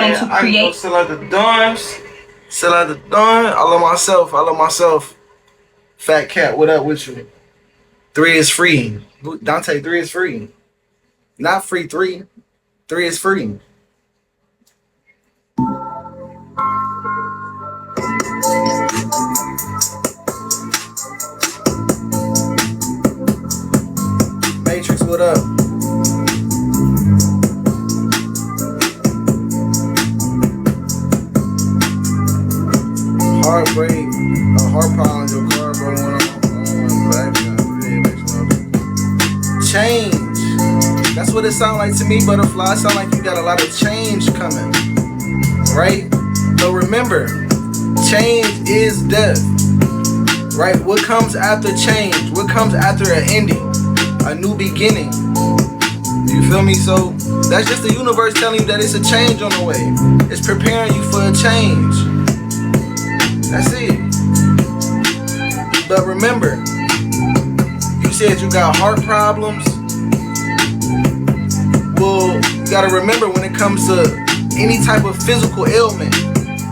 wanting to create. I sell out the dorms. Sell out the dorm. I love myself. I love myself. Fat Cat, what up with you? 3 is free. Dante, 3 is free. Not free 3. 3 is free. Matrix, what up? Heartbreak, heart problem, your car, bro. Change. That's what it sounds like to me, Butterfly. It sounds like you got a lot of change coming, right? But remember, change is death, right? What comes after change? What comes after an ending? A new beginning. You feel me? So that's just the universe telling you that it's a change on the way. It's preparing you for a change. That's it. But remember, you said you got heart problems. Well, you gotta remember, when it comes to any type of physical ailment,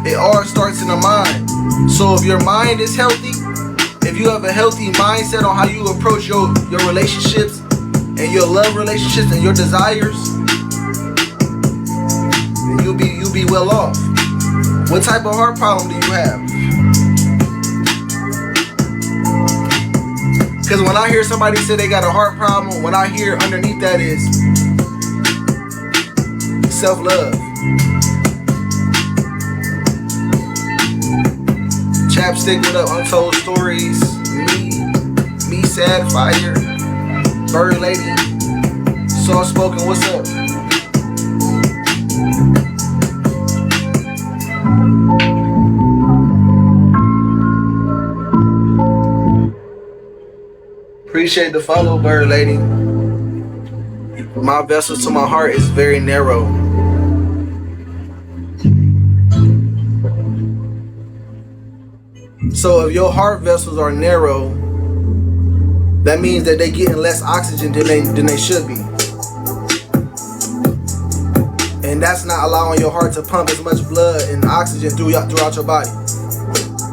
it all starts in the mind. So if your mind is healthy, if you have a healthy mindset on how you approach your relationships and your love relationships and your desires, then you'll be well off. What type of heart problem do you have? Because when I hear somebody say they got a heart problem, what I hear underneath that is self-love. Chapstick, what up? Untold Stories. Me, Sad Fire. Bird Lady. Soft Spoken, what's up? Appreciate the follow, Bird Lady. My vessel to my heart is very narrow. So if your heart vessels are narrow, that means that they're getting less oxygen than they should be. And that's not allowing your heart to pump as much blood and oxygen throughout your body.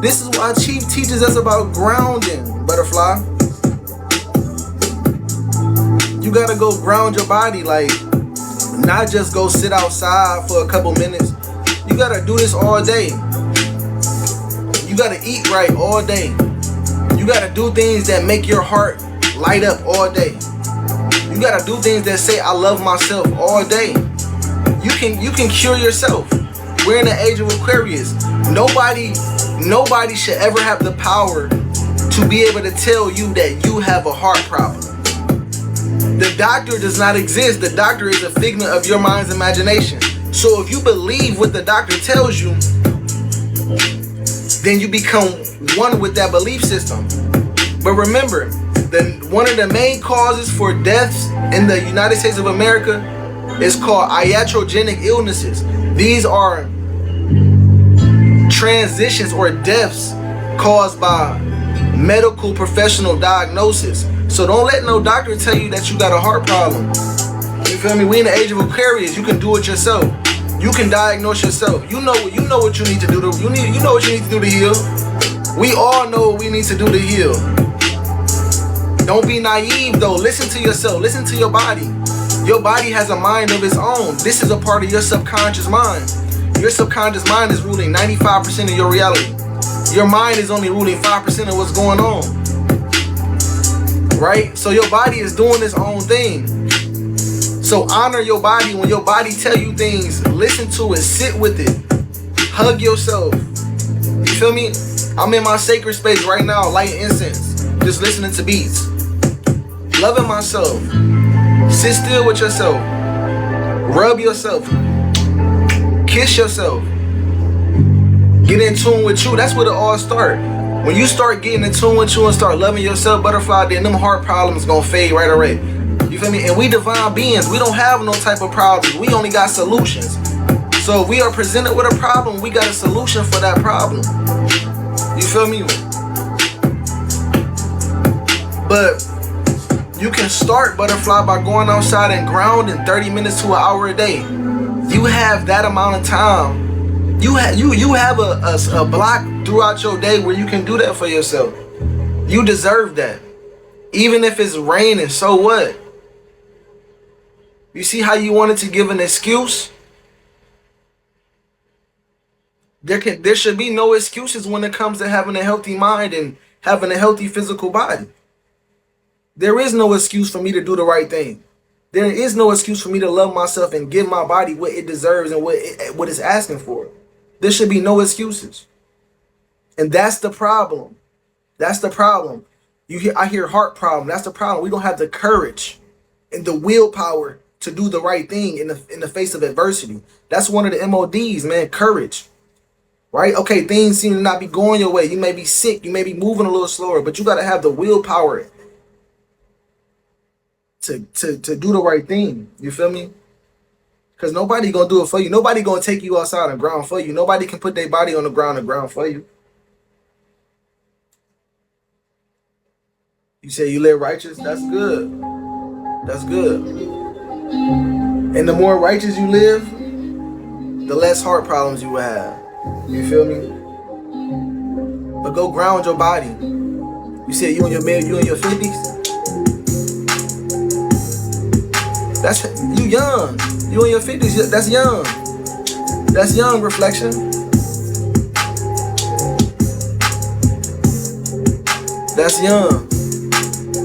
This is why Chief teaches us about grounding, Butterfly. You gotta go ground your body, like, not just go sit outside for a couple minutes. You gotta do this all day. You gotta eat right all day. You gotta do things that make your heart light up all day. You gotta do things that say I love myself all day. You can cure yourself. We're in the age of Aquarius. Nobody should ever have the power to be able to tell you that you have a heart problem. The doctor does not exist. The doctor is a figment of your mind's imagination. So if you believe what the doctor tells you, then you become one with that belief system. But remember, one of the main causes for deaths in the United States of America is called iatrogenic illnesses. These are transitions or deaths caused by medical professional diagnosis. So don't let no doctor tell you that you got a heart problem. You feel me? We in the age of Aquarius. You can do it yourself. You can diagnose yourself. You know what you need to do you know what you need to do to heal. We all know what we need to do to heal. Don't be naive though. Listen to yourself. Listen to your body. Your body has a mind of its own. This is a part of your subconscious mind. Your subconscious mind is ruling 95% of your reality. Your mind is only ruling 5% of what's going on. Right? So your body is doing its own thing. So honor your body. When your body tell you things, listen to it, sit with it, hug yourself. You feel me? I'm in my sacred space right now, lighting incense, just listening to beats, loving myself. Sit still with yourself, rub yourself, kiss yourself, get in tune with you. That's where it all starts. When you start getting in tune with you and start loving yourself, Butterfly, then them heart problems gonna fade right away. You feel me? And we divine beings. We don't have no type of problems. We only got solutions. So if we are presented with a problem, we got a solution for that problem. You feel me? But you can start, Butterfly, by going outside and grounding 30 minutes to an hour a day. You have that amount of time. You have a block throughout your day where you can do that for yourself. You deserve that. Even if it's raining, so what? You see how you wanted to give an excuse? There should be no excuses when it comes to having a healthy mind and having a healthy physical body. There is no excuse for me to do the right thing. There is no excuse for me to love myself and give my body what it deserves and what it's asking for. There should be no excuses. And that's the problem. That's the problem. I hear heart problem. That's the problem. We don't have the courage and the willpower to do the right thing in the face of adversity. That's one of the MODs, man. Courage. Right? Okay, things seem to not be going your way. You may be sick. You may be moving a little slower, but you got to have the willpower to do the right thing. You feel me? Because nobody going to do it for you. Nobody going to take you outside and ground for you. Nobody can put their body on the ground and ground for you. You say you live righteous? That's good. That's good. And the more righteous you live, the less heart problems you will have. You feel me? But go ground your body. You said you in your 50s? That's you young. You in your 50s. That's young. That's young, reflection. That's young.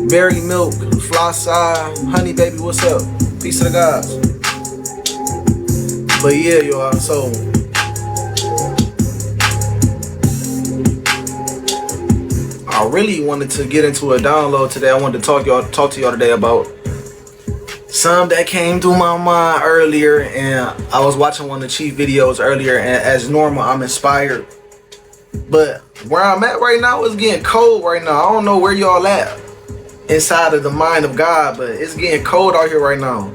Berry milk, fly side, honey baby, what's up? Peace of the gods. But yeah, y'all, so I really wanted to get into a download today. I wanted to talk to y'all today about something that came through my mind earlier, and I was watching one of the Chief videos earlier, and as normal, I'm inspired. But where I'm at right now, it's getting cold right now. I don't know where y'all at inside of the mind of God, but it's getting cold out here right now.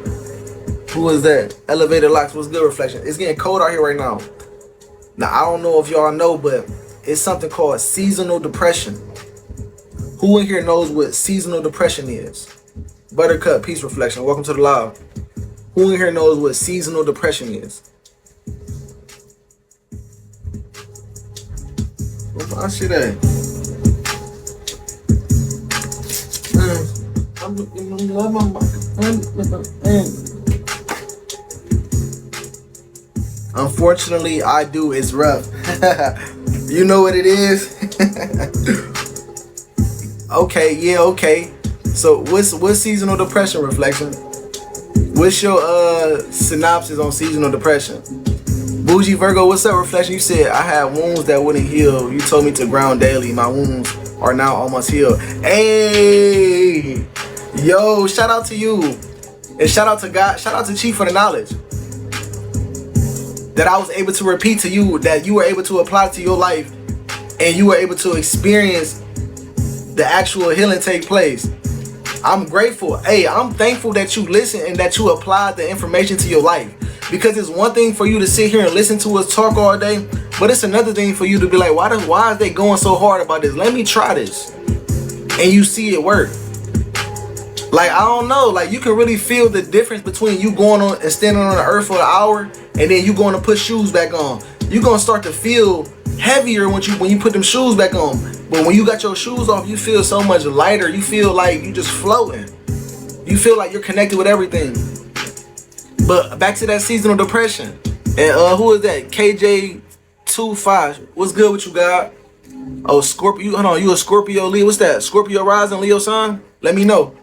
Who is that? Elevator Locks, what's good, reflection? It's getting cold out here right now. Now, I don't know if y'all know, but it's something called seasonal depression. Who in here knows what seasonal depression is? Buttercup, peace, reflection, welcome to the live. Who in here knows what seasonal depression is? Where's my shit at? Unfortunately, I do. It's rough. You know what it is? Okay, yeah, okay. So what's seasonal depression, reflection? What's your synopsis on seasonal depression? Bougie Virgo, what's up, reflection? You said I had wounds that wouldn't heal. You told me to ground daily. My wounds are now almost healed. Hey, yo, shout out to you. And shout out to God. Shout out to Chief for the knowledge that I was able to repeat to you, that you were able to apply to your life, and you were able to experience the actual healing take place. I'm grateful. Hey, I'm thankful that you listen and that you applied the information to your life. Because it's one thing for you to sit here and listen to us talk all day, but it's another thing for you to be like, why is they going so hard about this? Let me try this. And you see it work. Like, I don't know, like you can really feel the difference between you going on and standing on the earth for an hour and then you going to put shoes back on. You're going to start to feel heavier when you put them shoes back on. But when you got your shoes off, you feel so much lighter. You feel like you just floating. You feel like you're connected with everything. But back to that seasonal depression. And who is that? KJ25. What's good with you, God? Oh, Scorpio. Hold on, you a Scorpio Leo? What's that? Scorpio rising, Leo sun? Let me know.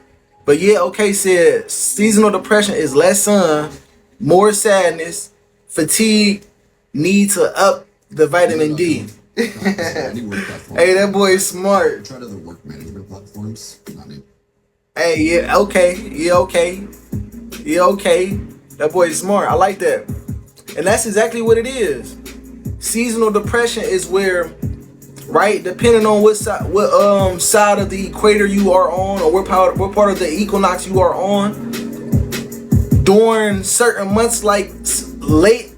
But yeah, okay, said seasonal depression is less sun, more sadness, fatigue, need to up the vitamin D. Hey, that boy is smart. Try other work management platforms. Hey, yeah, okay. Yeah, okay. Yeah, okay. That boy is smart. I like that. And that's exactly what it is. Seasonal depression is where, right, depending on what side of the equator you are on, or what part of the equinox you are on, during certain months like late,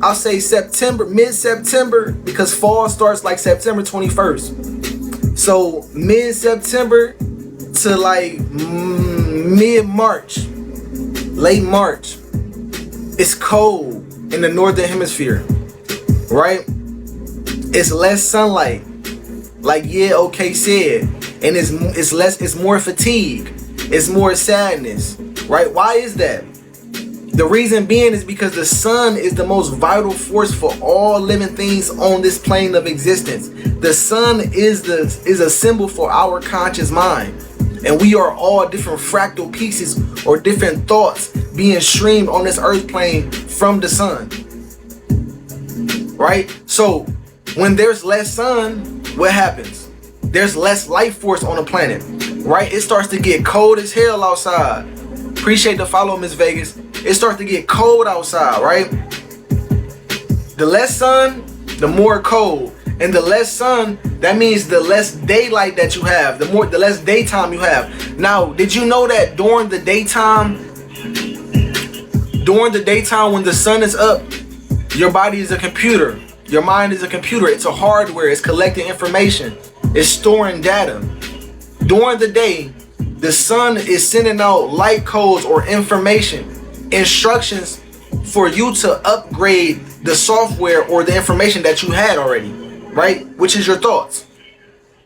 I'll say September, mid-September, because fall starts like September 21st. So mid-September to like mid-March, late March, it's cold. in the northern hemisphere, right? It's less sunlight, like said, and it's more fatigue, it's more sadness, right? Why is that? The reason being is because the sun is the most vital force for all living things on this plane of existence. The sun is a symbol for our conscious mind. And we are all different fractal pieces or different thoughts being streamed on this earth plane from the sun. Right? So when there's less sun, what happens? There's less life force on the planet. Right? It starts to get cold as hell outside. Appreciate the follow, Miss Vegas. It starts to get cold outside, right? The less sun, the more cold. And the less sun, that means the less daylight that you have, the less daytime you have. Now, did you know that during the daytime when the sun is up, your body is a computer. Your mind is a computer. It's a hardware. It's collecting information. It's storing data. During the day, the sun is sending out light codes or information, instructions for you to upgrade the software or the information that you had already, right? Which is your thoughts.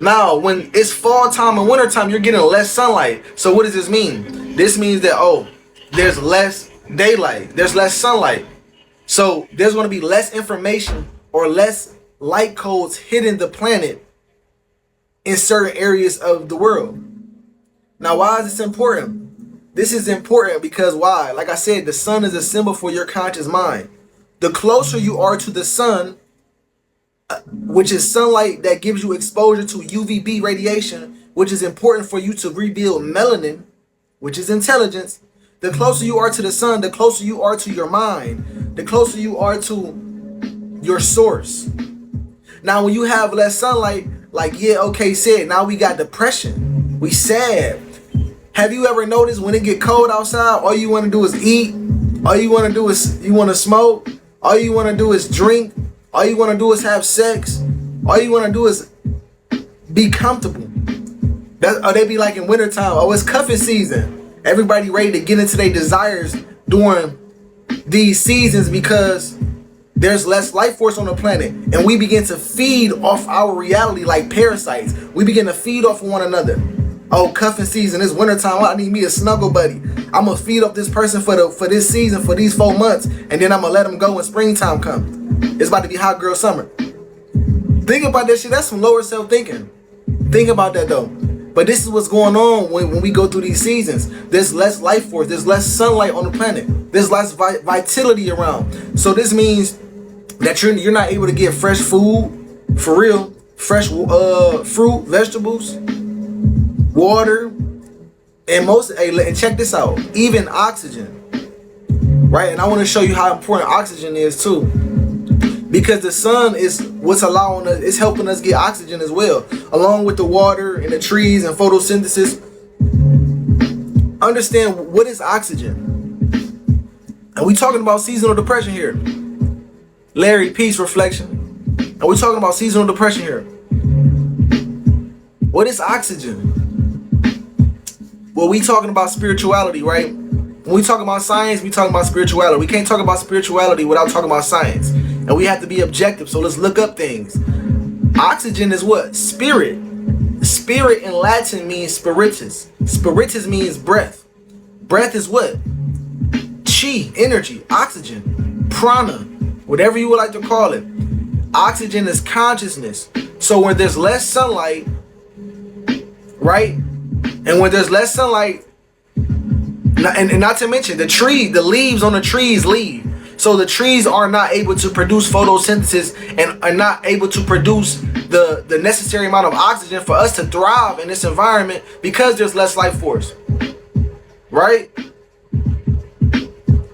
Now, when it's fall time and winter time, you're getting less sunlight. So what does this mean? This means that, there's less daylight, there's less sunlight. So there's going to be less information or less light codes hitting the planet in certain areas of the world. Now, why is this important? This is important because why? Like I said, the sun is a symbol for your conscious mind. The closer you are to the sun, which is sunlight that gives you exposure to UVB radiation, which is important for you to rebuild melanin, which is intelligence. The closer you are to the sun, the closer you are to your mind, the closer you are to your source. Now, when you have less sunlight, like said, now we got depression. We sad. Have you ever noticed when it get cold outside, all you want to do is eat? All you want to do is you want to smoke? All you want to do is drink? All you want to do is have sex? All you want to do is be comfortable. Or they be like in wintertime, it's cuffing season. Everybody ready to get into their desires during these seasons because there's less life force on the planet. And we begin to feed off our reality like parasites. We begin to feed off one another. Cuffing season, it's wintertime, I need me a snuggle buddy. I'm going to feed up this person for this season, for these 4 months. And then I'm going to let them go when springtime comes. It's about to be hot girl summer. Think about that shit. That's some lower self thinking. Think about that though. But this is what's going on when we go through these seasons. There's less life force. There's less sunlight on the planet. There's less vitality around. So this means that you're not able to get fresh food, for real. Fresh fruit, vegetables, water, and check this out. Even oxygen, right? And I want to show you how important oxygen is too. Because the sun is what's allowing us, it's helping us get oxygen as well, along with the water and the trees and photosynthesis. Understand what is oxygen. And we talking about seasonal depression here. Larry, peace, reflection. And we talking about seasonal depression here. What is oxygen? Well, we talking about spirituality, right? When we talk about science, we talking about spirituality. We can't talk about spirituality without talking about science. And we have to be objective. So let's look up things. Oxygen is what? Spirit. Spirit in Latin means spiritus. Spiritus means breath. Breath is what? Chi, energy, oxygen, prana, whatever you would like to call it. Oxygen is consciousness. So when there's less sunlight, right? And when there's less sunlight, and not to mention the leaves on the trees leave. So the trees are not able to produce photosynthesis and are not able to produce the necessary amount of oxygen for us to thrive in this environment because there's less life force. Right?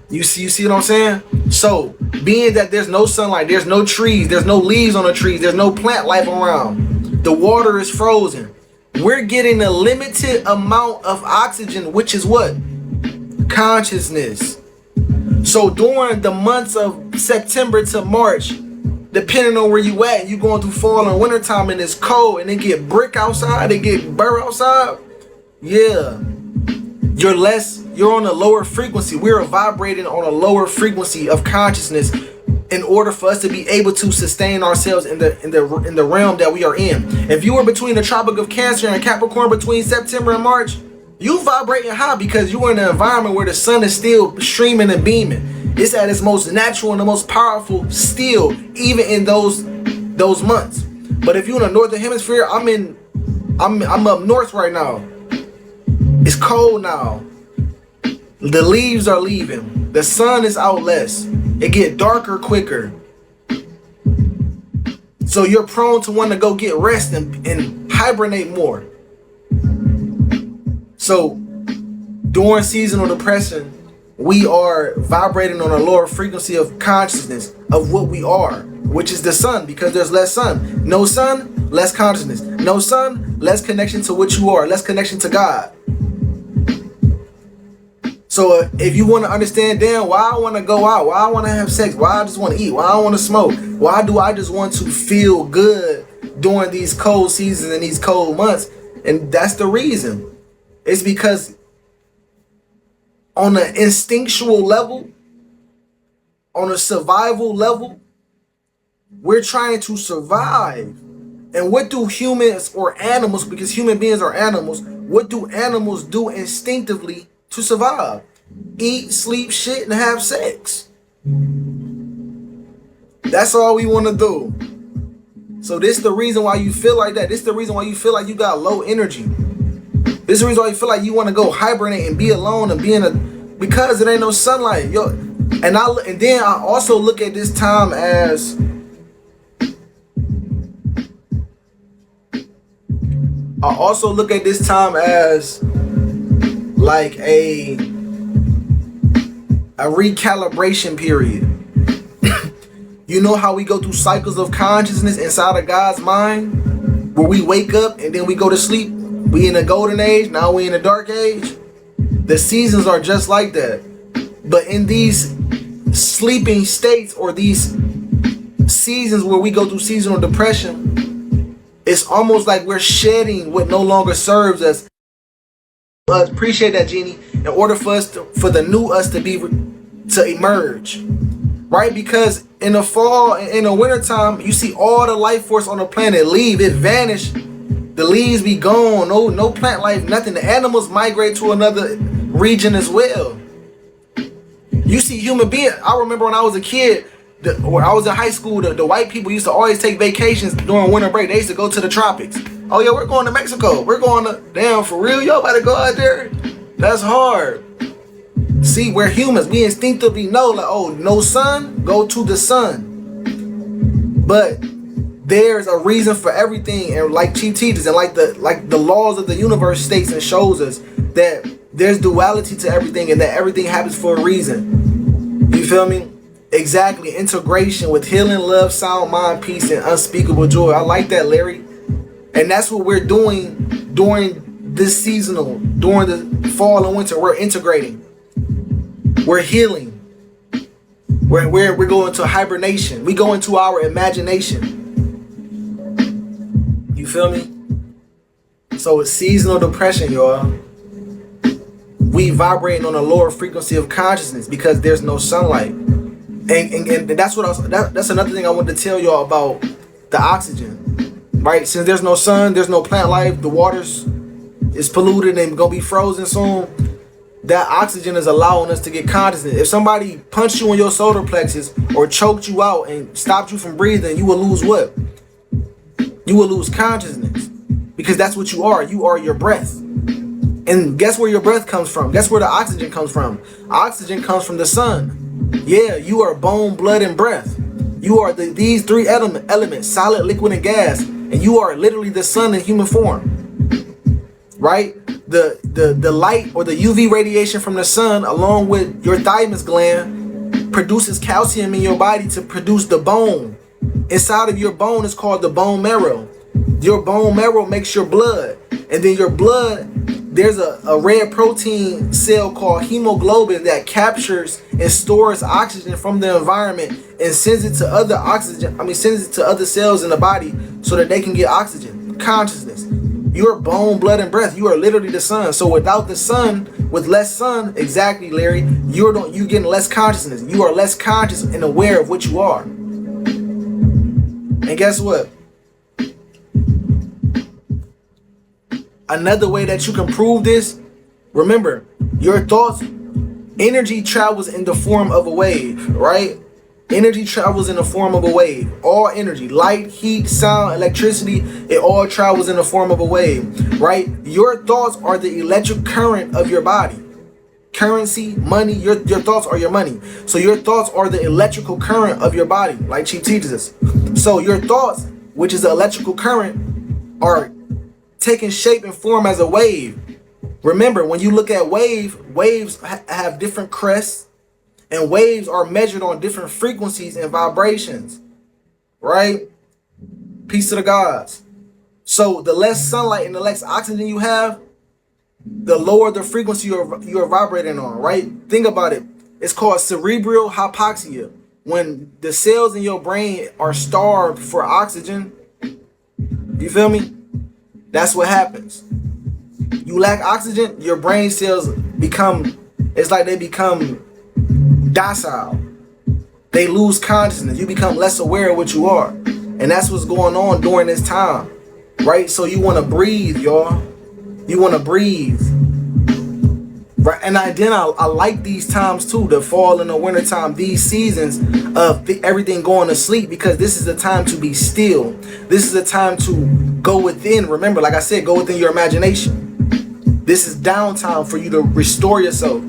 You see what I'm saying? So being that there's no sunlight, there's no trees, there's no leaves on the trees, there's no plant life around, the water is frozen, we're getting a limited amount of oxygen, which is what? Consciousness. So during the months of September to March, depending on where you at, you going through fall and winter time and it's cold and it get brick outside, it get burr outside. Yeah. You're on a lower frequency. We're vibrating on a lower frequency of consciousness in order for us to be able to sustain ourselves in the realm that we are in. If you were between the Tropic of Cancer and Capricorn between September and March, you vibrating high because you are in an environment where the sun is still streaming and beaming. It's at its most natural and the most powerful still, even in those months. But if you're in the northern hemisphere, I'm up north right now. It's cold now. The leaves are leaving. The sun is out less. It get darker quicker. So you're prone to want to go get rest and hibernate more. So during seasonal depression, we are vibrating on a lower frequency of consciousness of what we are, which is the sun, because there's less sun. No sun, less consciousness. No sun, less connection to what you are, less connection to God. So if you want to understand, damn, why I want to go out, why I want to have sex, why I just want to eat, why I want to smoke, why do I just want to feel good during these cold seasons and these cold months? And that's the reason. It's because on an instinctual level, on a survival level, we're trying to survive. And what do humans or animals, because human beings are animals, what do animals do instinctively to survive? Eat, sleep, shit, and have sex. That's all we want to do. So this is the reason why you feel like that. This is the reason why you feel like you got low energy. This is the reason why you feel like you want to go hibernate and be alone and be in a, because it ain't no sunlight. Yo, and then I also look at this time as like a recalibration period. You know how we go through cycles of consciousness inside of God's mind, where we wake up and then we go to sleep. We in the golden age, now we in the dark age. The seasons are just like that. But in these sleeping states, or these seasons where we go through seasonal depression, it's almost like we're shedding what no longer serves us. Appreciate that, Genie. In order for us for the new us to emerge, right? Because in the fall and in the wintertime, you see all the life force on the planet leave. It vanished. The leaves be gone. No plant life, nothing. The animals migrate to another region as well. You see human beings. I remember when I was a kid, when I was in high school, the white people used to always take vacations during winter break. They used to go to the tropics. Oh yeah, we're going to Mexico. We're going to, damn, for real? Y'all about to go out there? That's hard. See, we're humans. We instinctively know, like, oh, no sun, go to the sun. But there's a reason for everything, and like Chief teaches, and like the laws of the universe states and shows us that there's duality to everything, and that everything happens for a reason. You feel me? Exactly. Integration with healing, love, sound mind, peace, and unspeakable joy. I like that, Larry. And that's what we're doing during this seasonal, during the fall and winter. We're integrating. We're healing. We're going to hibernation. We go into our imagination. You feel me? So it's seasonal depression, y'all. We vibrating on a lower frequency of consciousness because there's no sunlight. And that's that's another thing I wanted to tell y'all about the oxygen. Right? Since there's no sun, there's no plant life, the waters is polluted and gonna be frozen soon. That oxygen is allowing us to get consciousness. If somebody punched you in your solar plexus or choked you out and stopped you from breathing, you will lose what? You will lose consciousness. Because that's what you are. You are your breath. And guess where your breath comes from? Guess where the oxygen comes from? Oxygen comes from the sun. Yeah, you are bone, blood, and breath. You are these three elements, solid, liquid, and gas. And you are literally the sun in human form. Right? The light or the UV radiation from the sun, along with your thymus gland, produces calcium in your body to produce the bone. Inside of your bone is called the bone marrow. Your bone marrow makes your blood. And then your blood, there's a red protein cell called hemoglobin that captures and stores oxygen from the environment and sends it to other cells in the body so that they can get oxygen, consciousness. You're bone, blood, and breath. You are literally the sun. So without the sun, with less sun, exactly, Larry, you getting less consciousness. You are less conscious and aware of what you are. And guess what? Another way that you can prove this, remember, your thoughts, energy travels in the form of a wave, right? Energy travels in the form of a wave. All energy, light, heat, sound, electricity, it all travels in the form of a wave, right? Your thoughts are the electric current of your body. Currency, money, your thoughts are your money. So your thoughts are the electrical current of your body, like Chief teaches us. So your thoughts, which is the electrical current, are taking shape and form as a wave. Remember, when you look at waves have different crests, and waves are measured on different frequencies and vibrations, right? Peace to the gods. So the less sunlight and the less oxygen you have, the lower the frequency you're vibrating on, right? Think about it. It's called cerebral hypoxia. When the cells in your brain are starved for oxygen, you feel me? That's what happens. You lack oxygen, your brain cells become docile. They lose consciousness. You become less aware of what you are. And that's what's going on during this time, right? So you want to breathe, y'all. You want to breathe. Right? And I like these times too, the fall and the winter time, these seasons of everything going to sleep, because this is the time to be still. This is the time to go within. Remember, like I said, go within your imagination. This is downtime for you to restore yourself.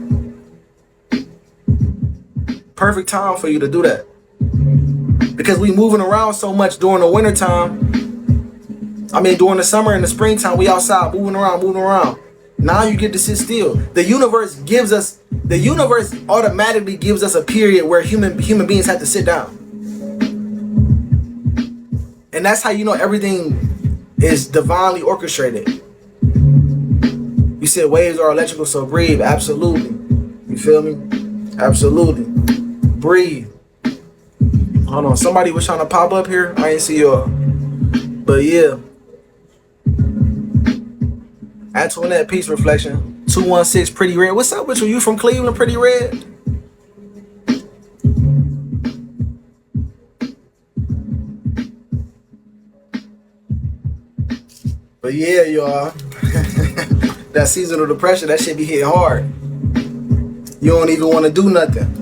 Perfect time for you to do that, because we moving around so much during the winter time. I mean, during the summer and the springtime, we outside moving around. Now you get to sit still. The universe automatically gives us a period where human beings have to sit down, and that's how you know everything is divinely orchestrated. You said waves are electrical, so breathe. Absolutely. You feel me? Absolutely. Breathe. Hold on. Somebody was trying to pop up here. I ain't see y'all. But yeah. Antoinette, peace reflection. 216, Pretty Red. What's up with you? You from Cleveland, Pretty Red? But yeah, y'all. That seasonal depression, that shit be hitting hard. You don't even want to do nothing.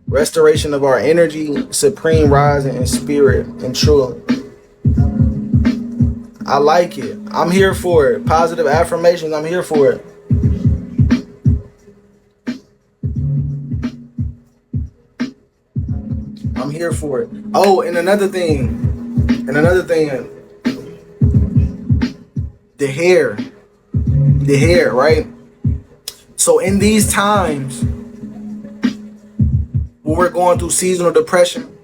Restoration of our energy, supreme rising in spirit and truth. I like it. I'm here for it. Positive affirmations, I'm here for it. I'm here for it. Oh, and another thing. The hair, right? So in these times, when we're going through seasonal depression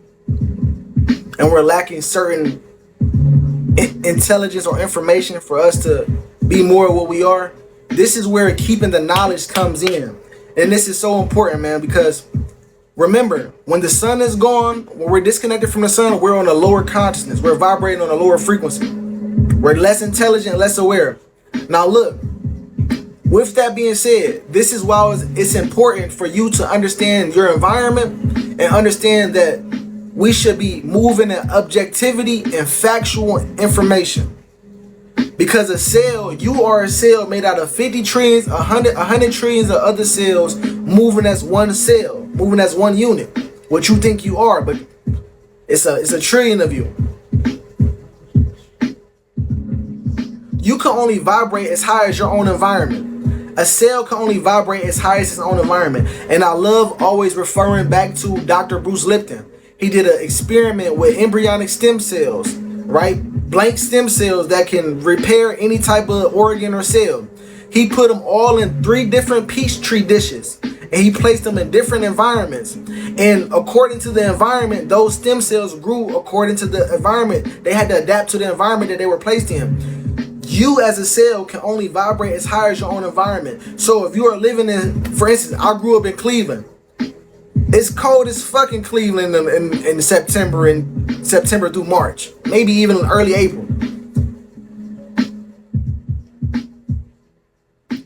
and we're lacking certain intelligence or information for us to be more of what we are, this is where keeping the knowledge comes in. And this is so important, man, because remember, when the sun is gone, when we're disconnected from the sun, we're on a lower consciousness. We're vibrating on a lower frequency. We're less intelligent, less aware. Now look, with that being said, this is why it's important for you to understand your environment and understand that we should be moving in objectivity and factual information. Because a cell, you are a cell made out of 50 trillions, 100 trillions of other cells moving as one cell, moving as one unit. What you think you are, but it's a trillion of you. You can only vibrate as high as your own environment. A cell can only vibrate as high as its own environment. And I love always referring back to Dr. Bruce Lipton. He did an experiment with embryonic stem cells, right? Blank stem cells that can repair any type of organ or cell. He put them all in 3 different Peachtree dishes, and he placed them in different environments. And according to the environment, those stem cells grew according to the environment. They had to adapt to the environment that they were placed in. You as a cell can only vibrate as high as your own environment. So if you are living in, for instance, I grew up in Cleveland. It's cold as fucking Cleveland in September through March, maybe even early April.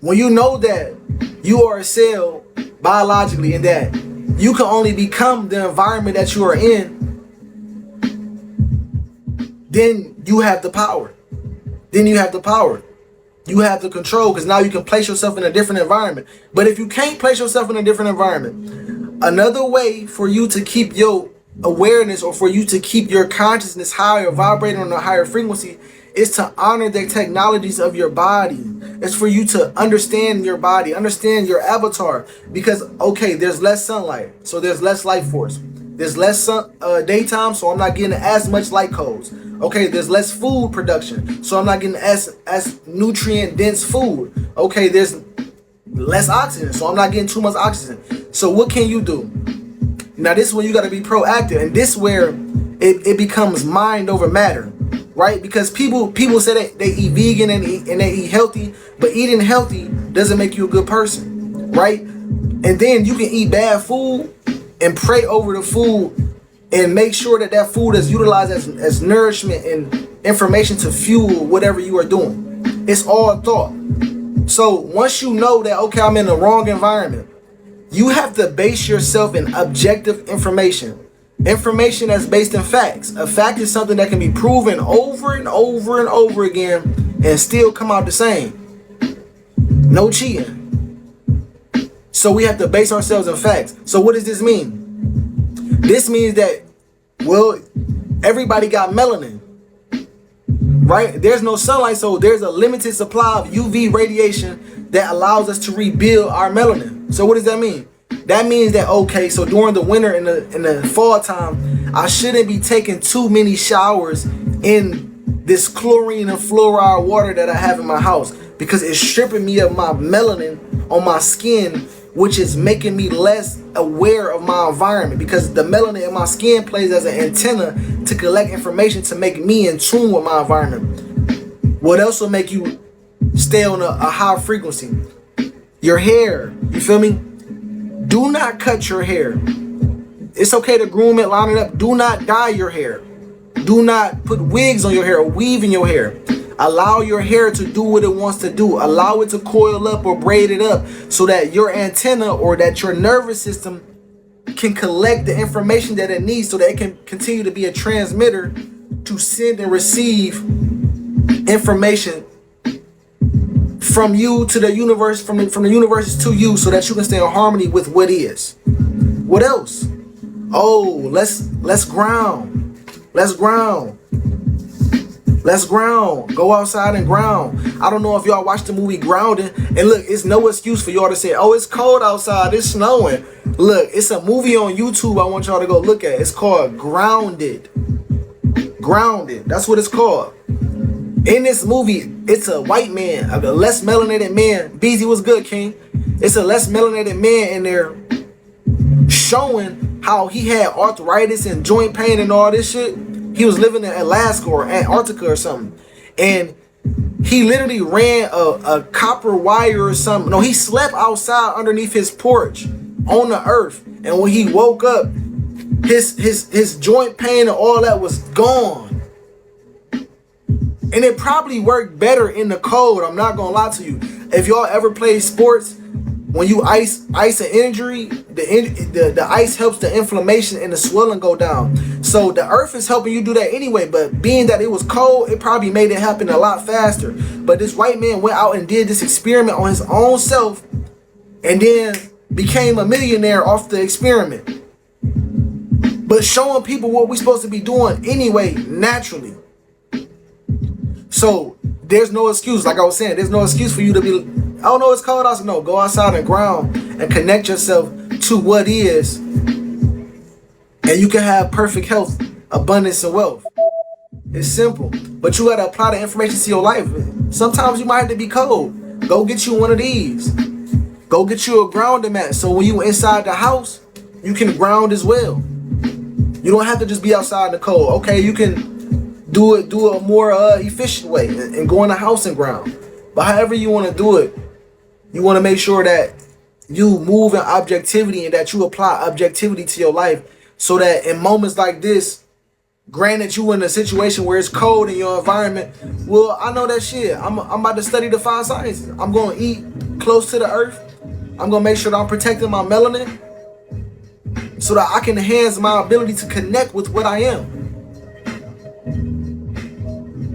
When you know that you are a cell biologically and that you can only become the environment that you are in, then you have the power. Then you have the power. You have the control, because now you can place yourself in a different environment. But if you can't place yourself in a different environment, another way for you to keep your awareness, or for you to keep your consciousness higher, vibrating on a higher frequency, is to honor the technologies of your body. It's for you to understand your body, understand your avatar. Because, okay, there's less sunlight, so there's less life force. There's less daytime, so I'm not getting as much light codes. Okay, there's less food production, so I'm not getting as nutrient dense food. Okay, there's less oxygen, so I'm not getting too much oxygen. So what can you do? Now this is where you got to be proactive, and this is where it becomes mind over matter, right? Because people say they eat vegan and they eat healthy, but eating healthy doesn't make you a good person, right? And then you can eat bad food and pray over the food and make sure that that food is utilized as nourishment and information to fuel whatever you are doing. It's all thought. So once you know that, okay, I'm in the wrong environment, you have to base yourself in objective information. Information that's based in facts. A fact is something that can be proven over and over and over again and still come out the same. No cheating. So we have to base ourselves in facts. So what does this mean? This means that, well, everybody got melanin, right? There's no sunlight, so there's a limited supply of UV radiation that allows us to rebuild our melanin. So what does that mean? That means that, okay, so during the winter and the fall time, I shouldn't be taking too many showers in this chlorine and fluoride water that I have in my house, because it's stripping me of my melanin on my skin, which is making me less aware of my environment, because the melanin in my skin plays as an antenna to collect information to make me in tune with my environment. What else will make you stay on a high frequency? Your hair, you feel me? Do not cut your hair. It's okay to groom it, line it up. Do not dye your hair. Do not put wigs on your hair or weave in your hair. Allow your hair to do what it wants to do. Allow it to coil up or braid it up so that your antenna or that your nervous system can collect the information that it needs, so that it can continue to be a transmitter to send and receive information from you to the universe, from the universe to you, so that you can stay in harmony with what is. What else? Oh, let's ground. Let's ground. Let's ground. Go outside and ground. I don't know if y'all watched the movie Grounding. And look, it's no excuse for y'all to say, oh, it's cold outside, it's snowing. Look, it's a movie on YouTube I want y'all to go look at. It's called Grounded. Grounded. That's what it's called. In this movie, it's a white man, a less melanated man. BZ was good, King. It's a less melanated man in there showing how he had arthritis and joint pain and all this shit. He was living in Alaska or Antarctica or something. And he literally ran a copper wire or something. No, he slept outside underneath his porch on the earth. And when he woke up, his joint pain and all that was gone. And it probably worked better in the cold. I'm not gonna lie to you. If y'all ever played sports, when you ice an injury, the ice helps the inflammation and the swelling go down. So the earth is helping you do that anyway, but being that it was cold, it probably made it happen a lot faster. But this white man went out and did this experiment on his own self and then became a millionaire off the experiment. But showing people what we're supposed to be doing anyway, naturally. So there's no excuse, like I was saying, there's no excuse for you to be, oh no, it's cold outside. No, go outside and ground and connect yourself to what is, and you can have perfect health, abundance, and wealth. It's simple, but you gotta apply the information to your life. Sometimes you might have to be cold. Go get you one of these. Go get you a grounding mat, so when you inside the house, you can ground as well. You don't have to just be outside in the cold. Okay, you can do a more efficient way and go in the house and ground. But however you want to do it, you want to make sure that you move in objectivity and that you apply objectivity to your life, so that in moments like this, granted you in a situation where it's cold in your environment, well, I know that shit. I'm about to study the 5 sciences. I'm going to eat close to the earth. I'm going to make sure that I'm protecting my melanin so that I can enhance my ability to connect with what I am.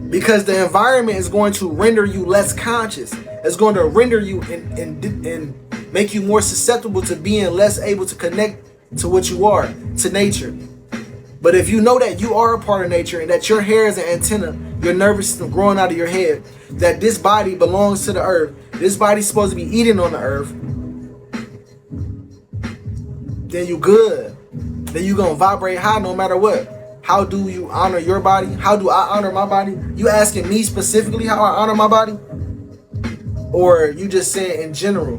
Because the environment is going to render you less conscious. It's going to render you and make you more susceptible to being less able to connect to what you are, to nature. But if you know that you are a part of nature and that your hair is an antenna, your nervous system growing out of your head, that this body belongs to the earth, this body's supposed to be eating on the earth, then you good. Then you gonna vibrate high no matter what. How do you honor your body? How do I honor my body? You asking me specifically how I honor my body? Or you just saying in general?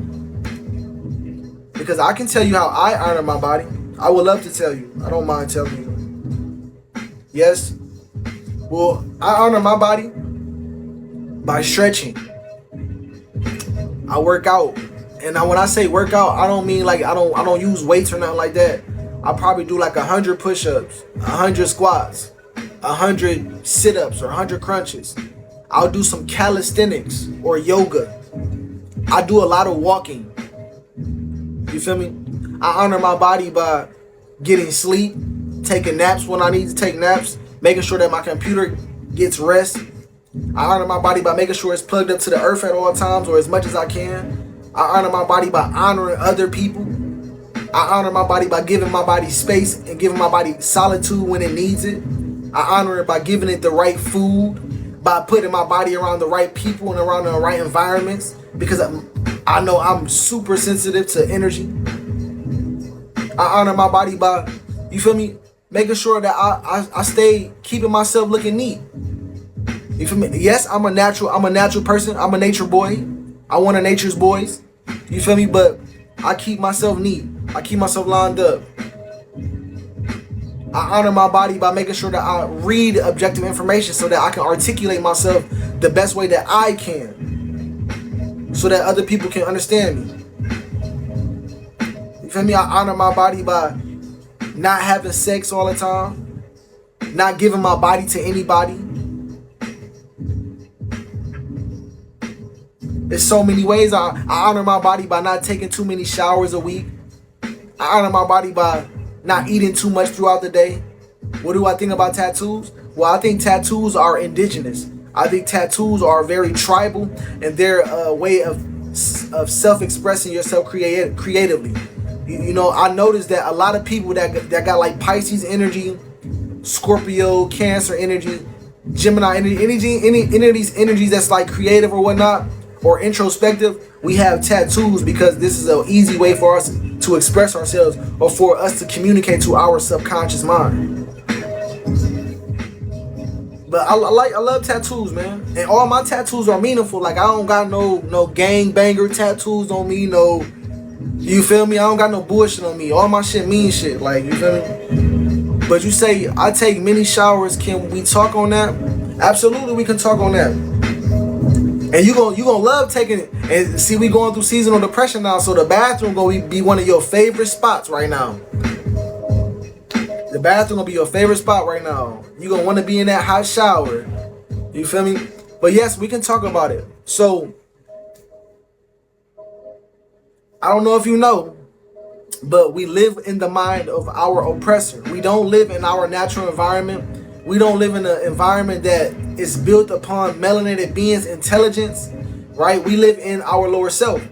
Because I can tell you how I honor my body. I would love to tell you. I don't mind telling you. Yes. Well, I honor my body by stretching. I work out. And now when I say work out, I don't mean like I don't use weights or nothing like that. I probably do like 100 push-ups, 100 squats, 100 sit-ups, or 100 crunches. I'll do some calisthenics or yoga. I do a lot of walking. You feel me? I honor my body by getting sleep, taking naps when I need to take naps, making sure that my computer gets rest. I honor my body by making sure it's plugged up to the earth at all times, or as much as I can. I honor my body by honoring other people. I honor my body by giving my body space and giving my body solitude when it needs it. I honor it by giving it the right food, by putting my body around the right people and around the right environments, because I know I'm super sensitive to energy. I honor my body by, you feel me, making sure that I stay keeping myself looking neat. You feel me? Yes, I'm a natural person. I'm a nature boy. I'm one of nature's boys. You feel me? But I keep myself neat. I keep myself lined up. I honor my body by making sure that I read objective information so that I can articulate myself the best way that I can, so that other people can understand me. You feel me? I honor my body by not having sex all the time, not giving my body to anybody. There's so many ways. I honor my body by not taking too many showers a week. I honor my body by not eating too much throughout the day. What do I think about tattoos? Well, I think tattoos are indigenous. I think tattoos are very tribal, and they're a way of self-expressing yourself creatively. You know, I noticed that a lot of people that got like Pisces energy, Scorpio, Cancer energy, Gemini energy, any of these energies that's like creative or whatnot, or introspective, we have tattoos because this is an easy way for us to express ourselves, or for us to communicate to our subconscious mind. But I love tattoos, man, and all my tattoos are meaningful. Like I don't got no gang banger tattoos on me, no, you feel me? I don't got no bullshit on me. All my shit mean shit, like, you feel me? But you say I take many showers. Can we talk on that? Absolutely, we can talk on that. And you gonna love taking it. And see, we going through seasonal depression now, so the bathroom gonna be one of your favorite spots right now. The bathroom gonna be your favorite spot right now. You gonna want to be in that hot shower. You feel me? But yes, we can talk about it. So I don't know if you know, but we live in the mind of our oppressor. We don't live in our natural environment. We don't live in an environment that is built upon melanated beings' intelligence, right? We live in our lower self.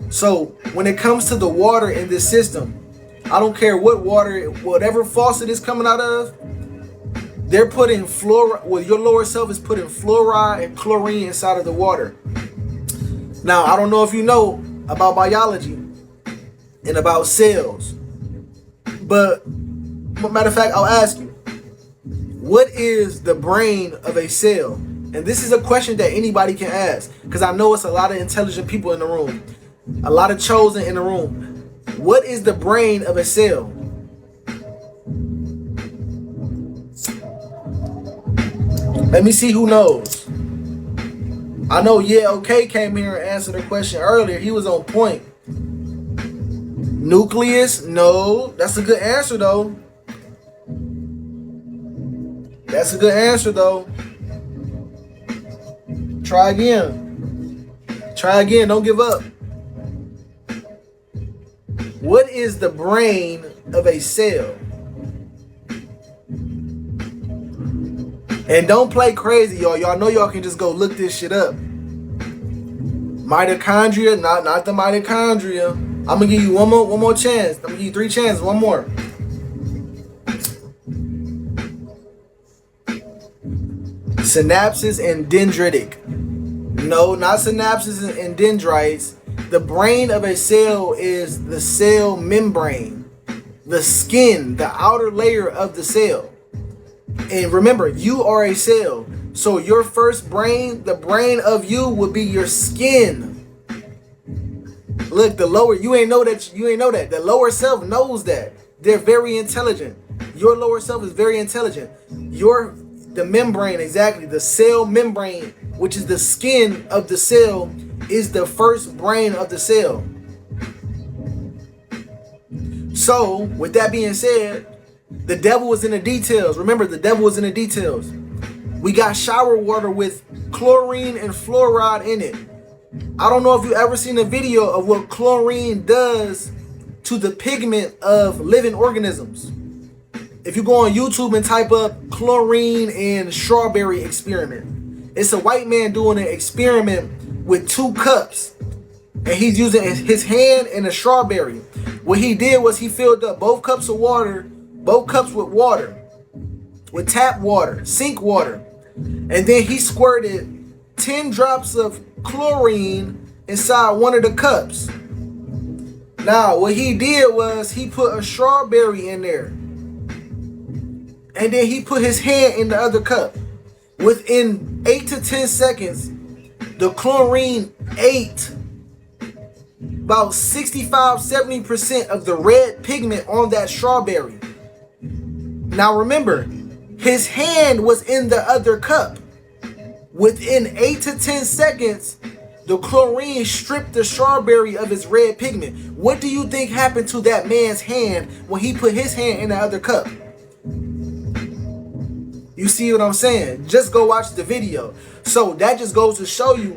So when it comes to the water in this system, I don't care what water, whatever faucet is coming out of, they're putting fluoride, well, your lower self is putting fluoride and chlorine inside of the water. Now, I don't know if you know about biology and about cells, but matter of fact, I'll ask you, what is the brain of a cell? And this is a question that anybody can ask, because I know it's a lot of intelligent people in the room, a lot of chosen in the room. What is the brain of a cell? Let me see who knows. I know, yeah, okay, came here and answered the question earlier. He was on point. Nucleus? No. That's a good answer though. That's a good answer though. Try again. Try again. Don't give up. What is the brain of a cell? And don't play crazy, y'all. Y'all know y'all can just go look this shit up. Mitochondria, not the mitochondria. I'm gonna give you one more chance. I'm gonna give you 3 chances. One more. Synapses and dendritic. No, not synapses and dendrites. The brain of a cell is the cell membrane, the skin, the outer layer of the cell. And remember, you are a cell. So your first brain, the brain of you, would be your skin. Look, the lower, you ain't know that. The lower self knows that. They're very intelligent. Your lower self is very intelligent. The membrane, exactly, the cell membrane, which is the skin of the cell, is the first brain of the cell. So, with that being said, the devil is in the details. Remember, the devil is in the details. We got shower water with chlorine and fluoride in it. I don't know if you ever seen a video of what chlorine does to the pigment of living organisms. If you go on YouTube and type up chlorine and strawberry experiment, it's a white man doing an experiment with 2 cups. And he's using his hand and a strawberry. What he did was he filled up both cups of water, both cups with water, with tap water, sink water. And then he squirted 10 drops of chlorine inside one of the cups. Now, what he did was he put a strawberry in there. And then he put his hand in the other cup. Within 8 to 10 seconds, the chlorine ate about 65-70% of the red pigment on that strawberry. Now remember, his hand was in the other cup. Within 8 to 10 seconds, the chlorine stripped the strawberry of its red pigment. What do you think happened to that man's hand when he put his hand in the other cup? You see what I'm saying? Just go watch the video. So that just goes to show you,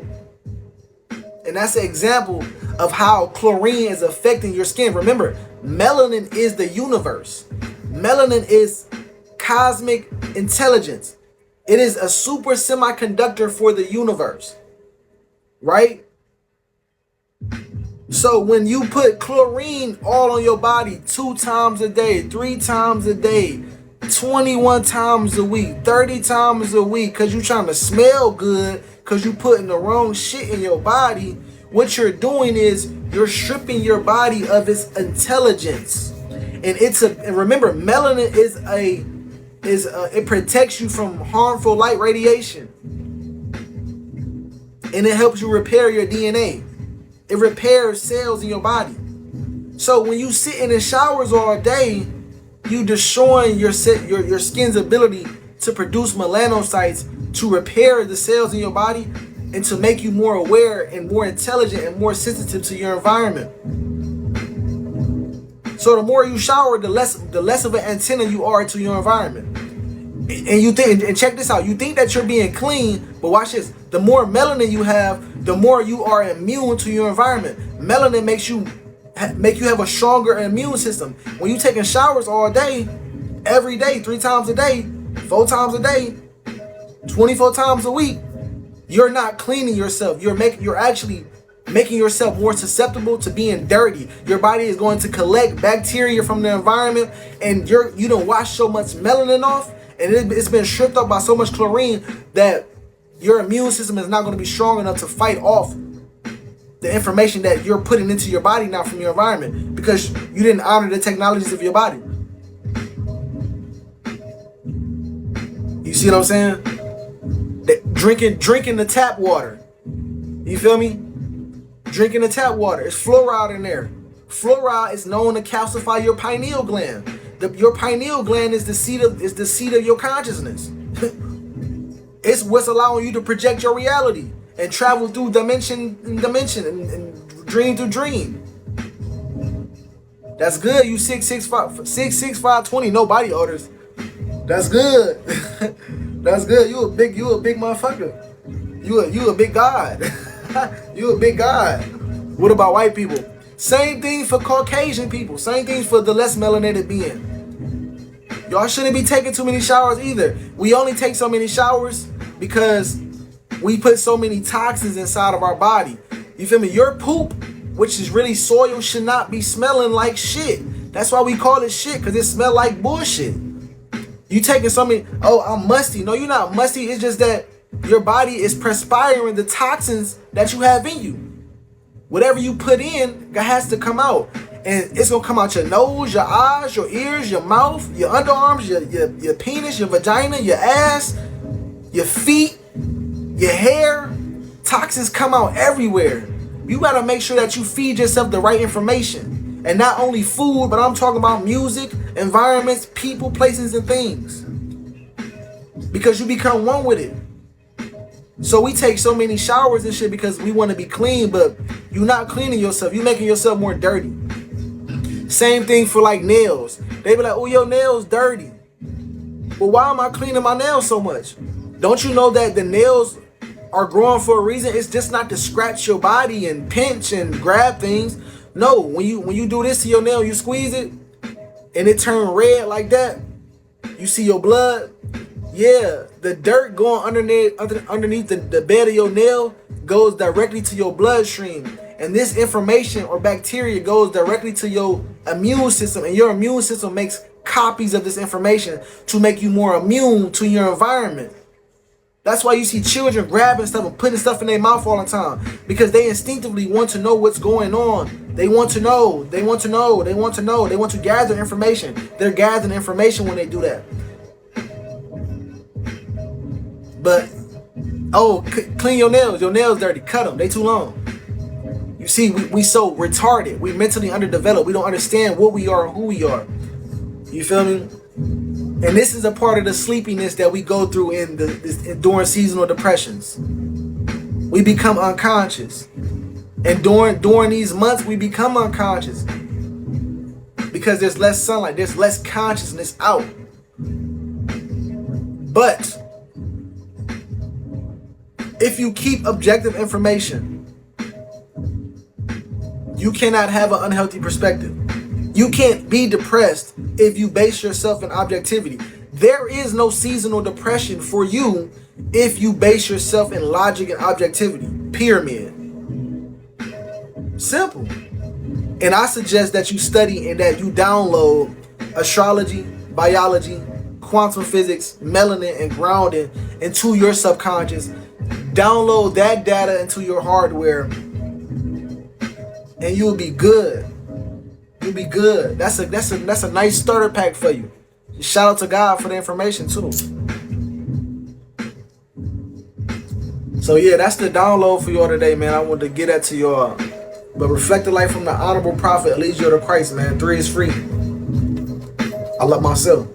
and that's an example of how chlorine is affecting your skin. Remember, melanin is the universe. Melanin is cosmic intelligence. It is a super semiconductor for the universe, right? So when you put chlorine all on your body 2 times a day, 3 times a day, 21 times a week, 30 times a week, because you're trying to smell good, because you're putting the wrong shit in your body, what you're doing is you're stripping your body of its intelligence. And remember, melanin it protects you from harmful light radiation. And it helps you repair your DNA. It repairs cells in your body. So when you sit in the showers all day, you destroying your skin's ability to produce melanocytes to repair the cells in your body and to make you more aware and more intelligent and more sensitive to your environment. So the more you shower, the less of an antenna you are to your environment. And you think, and check this out, you think that you're being clean, but watch this. The more melanin you have, the more you are immune to your environment. Melanin makes you have a stronger immune system. When you taking showers all day, every day, 3 times a day, 4 times a day, 24 times a week, you're not cleaning yourself. You're actually making yourself more susceptible to being dirty. Your body is going to collect bacteria from the environment, and you don't wash so much melanin off, and it's been stripped up by so much chlorine that your immune system is not going to be strong enough to fight off the information that you're putting into your body now from your environment, because you didn't honor the technologies of your body. You see what I'm saying? Drinking the tap water. You feel me? Drinking the tap water. It's fluoride in there. Fluoride is known to calcify your pineal gland. Your pineal gland is the seat of your consciousness. It's what's allowing you to project your reality and travel through dimension and dream through dream. That's good. You 6'6", 20, no body odors. That's good. That's good. You a big motherfucker. You a big god. You a big god. What about white people? Same thing for Caucasian people. Same thing for the less melanated being. Y'all shouldn't be taking too many showers either. We only take so many showers because we put so many toxins inside of our body. You feel me? Your poop, which is really soil, should not be smelling like shit. That's why we call it shit, because it smell like bullshit. You taking so many, oh, I'm musty. No, you're not musty. It's just that your body is perspiring the toxins that you have in you. Whatever you put in has to come out. And it's gonna come out your nose, your eyes, your ears, your mouth, your underarms, your penis, your vagina, your ass, your feet, your hair. Toxins come out everywhere. You gotta make sure that you feed yourself the right information. And not only food, but I'm talking about music, environments, people, places, and things. Because you become one with it. So we take so many showers and shit because we want to be clean, but you're not cleaning yourself. You're making yourself more dirty. Same thing for like nails. They be like, oh, your nails dirty. Well, why am I cleaning my nails so much? Don't you know that the nails are growing for a reason? It's just not to scratch your body and pinch and grab things. No, when you do this to your nail, you squeeze it and it turn red like that. You see your blood. Yeah, the dirt going underneath the bed of your nail goes directly to your bloodstream. And this information or bacteria goes directly to your immune system. And your immune system makes copies of this information to make you more immune to your environment. That's why you see children grabbing stuff and putting stuff in their mouth all the time. Because they instinctively want to know what's going on. They want to know. They want to know. They want to know. They want to gather information. They're gathering information when they do that. But, oh, clean your nails. Your nails dirty. Cut them. They too long. You see, we so retarded. We mentally underdeveloped. We don't understand what we are and who we are. You feel me? And this is a part of the sleepiness that we go through during seasonal depressions. We become unconscious. And during these months, we become unconscious. Because there's less sunlight. There's less consciousness out. But if you keep objective information, you cannot have an unhealthy perspective. You can't be depressed if you base yourself in objectivity. There is no seasonal depression for you if you base yourself in logic and objectivity. Pyramid. Simple. And I suggest that you study and that you download astrology, biology, quantum physics, melanin, and grounding into your subconscious. Download that data into your hardware and you'll be good. You'll be good. That's a nice starter pack for you. Shout out to God for the information too. So yeah, that's the download for y'all today, man. I wanted to get that to y'all. But reflect the life from the honorable prophet leads you to Christ, man. 3 is free. I love myself.